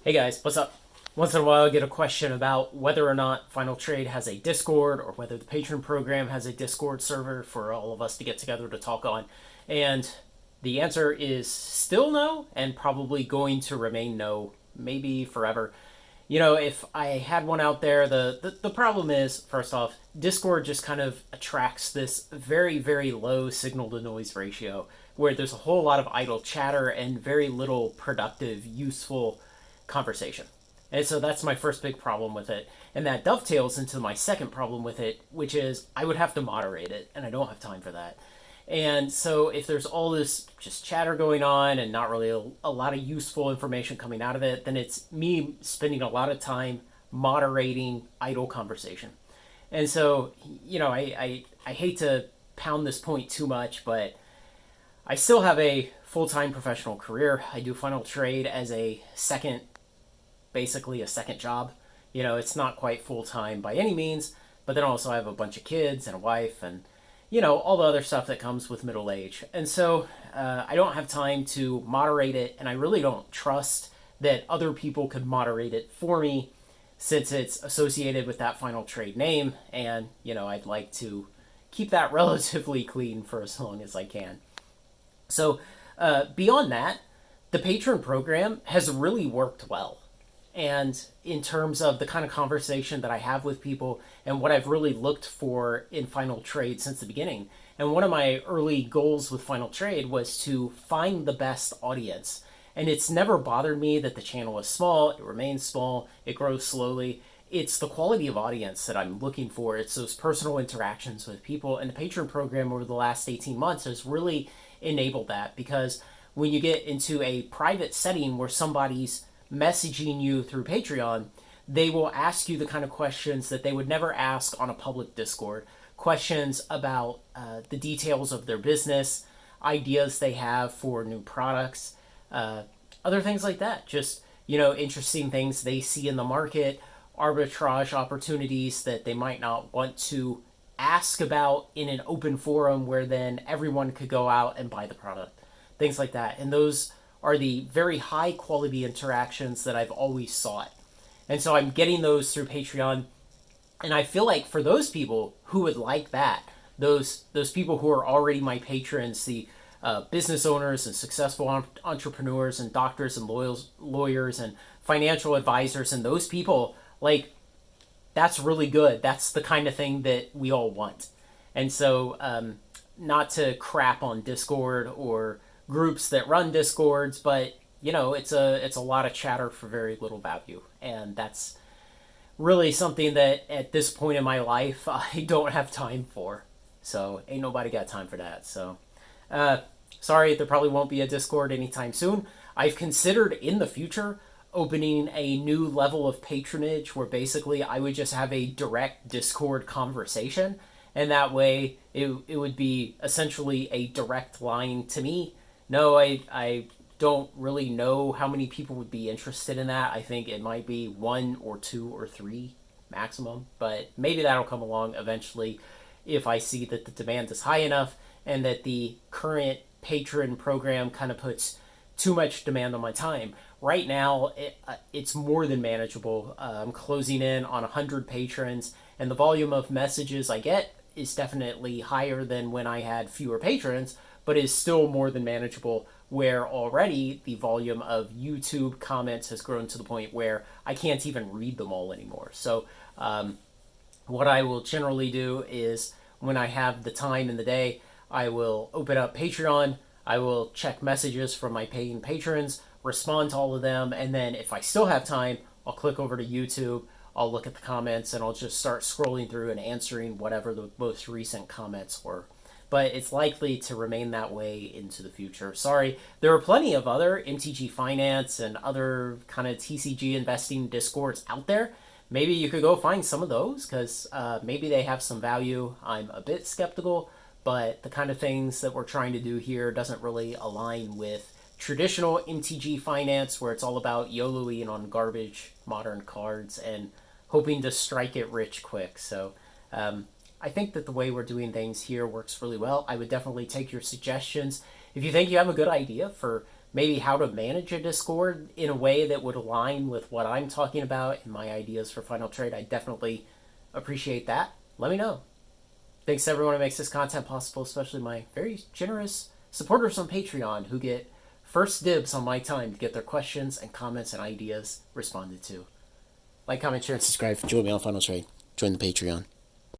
Hey guys, what's up? Once in a while, I get a question about whether or not Final Trade has a Discord or whether the Patreon program has a Discord server for all of us to get together to talk on. And the answer is still no, and probably going to remain no, maybe forever. If I had one out there, the problem is, first off, Discord just kind of attracts this very, very low signal to noise ratio where there's a whole lot of idle chatter and very little productive, useful conversation. And so that's my first big problem with it. And that dovetails into my second problem with it, which is I would have to moderate it, and I don't have time for that. And so if there's all this just chatter going on and not really a lot of useful information coming out of it, then it's me spending a lot of time moderating idle conversation. And so, I hate to pound this point too much, but I still have a full time professional career. I do Final Trade as a second, basically a second job. It's not quite full time by any means, but then also I have a bunch of kids and a wife and, all the other stuff that comes with middle age. And so I don't have time to moderate it, and I really don't trust that other people could moderate it for me since it's associated with that Final Trade name. And, I'd like to keep that relatively clean for as long as I can. So, beyond that, the Patron program has really worked well. And in terms of the kind of conversation that I have with people and what I've really looked for in Final Trade since the beginning. And one of my early goals with Final Trade was to find the best audience. And it's never bothered me that the channel is small, it remains small, it grows slowly. It's the quality of audience that I'm looking for. It's those personal interactions with people. And the Patron program over the last 18 months has really enabled that, because when you get into a private setting where somebody's messaging you through Patreon, they will ask you the kind of questions that they would never ask on a public Discord. Questions about the details of their business, ideas they have for new products, other things like that. Just, interesting things they see in the market, arbitrage opportunities that they might not want to ask about in an open forum where then everyone could go out and buy the product. Things like that. And those are the very high quality interactions that I've always sought. And so I'm getting those through Patreon. And I feel like for those people who would like that, those people who are already my patrons, the business owners and successful entrepreneurs and doctors and lawyers and financial advisors, and those people, like, that's really good. That's the kind of thing that we all want. And so, not to crap on Discord or groups that run Discords, but it's a lot of chatter for very little value, and that's really something that at this point in my life I don't have time for. So ain't nobody got time for that. So, sorry, there probably won't be a Discord anytime soon. I've considered in the future opening a new level of patronage where basically I would just have a direct Discord conversation, and that way it would be essentially a direct line to me. No, I don't really know how many people would be interested in that. I think it might be one or two or three maximum, but maybe that'll come along eventually if I see that the demand is high enough and that the current patron program kind of puts too much demand on my time. Right now, it's more than manageable. I'm closing in on 100 patrons, and the volume of messages I get is definitely higher than when I had fewer patrons, but is still more than manageable, where already the volume of YouTube comments has grown to the point where I can't even read them all anymore. So what I will generally do is when I have the time in the day, I will open up Patreon, I will check messages from my paying patrons, respond to all of them, and then if I still have time, I'll click over to YouTube, I'll look at the comments, and I'll just start scrolling through and answering whatever the most recent comments were. But it's likely to remain that way into the future. Sorry, there are plenty of other MTG Finance and other kind of TCG investing Discords out there. Maybe you could go find some of those, because maybe they have some value. I'm a bit skeptical, but the kind of things that we're trying to do here doesn't really align with traditional MTG Finance, where it's all about YOLOing on garbage modern cards and hoping to strike it rich quick. So I think that the way we're doing things here works really well. I would definitely take your suggestions. If you think you have a good idea for maybe how to manage a Discord in a way that would align with what I'm talking about and my ideas for Final Trade, I definitely appreciate that. Let me know. Thanks to everyone who makes this content possible, especially my very generous supporters on Patreon who get first dibs on my time to get their questions and comments and ideas responded to. Like, comment, share, and subscribe. Join me on Final Trade. Join the Patreon.